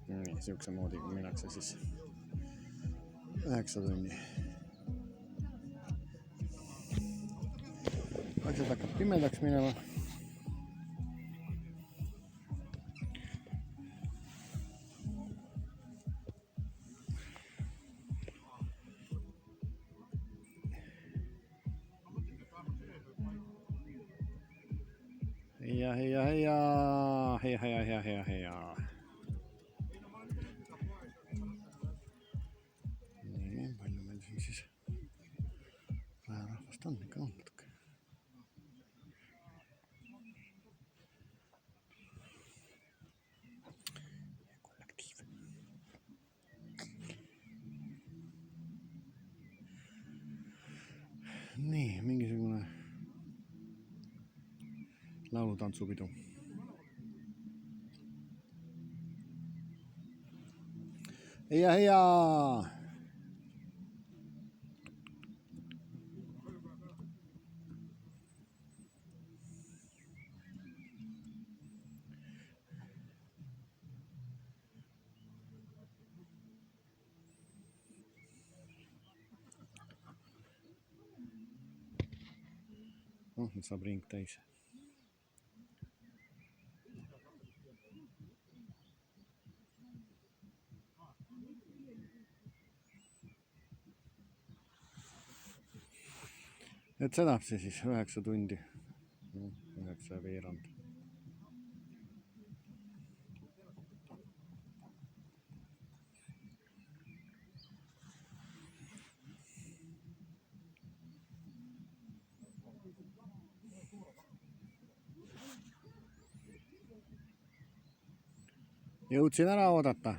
nii, siukse moodiga minnakse siis 9 tundi. Asjad hakkab pimedaks minema. Heia. Nii, palju meil siin siis vähe rahvast on, ikka on natuke. Kollektiiv. Nii, mingisugune laulutantsupidu. Heia. Nüüd saab ring täis. Et sedab see siis 9 tundi, 9 veerand. Jõudsin ära oodata.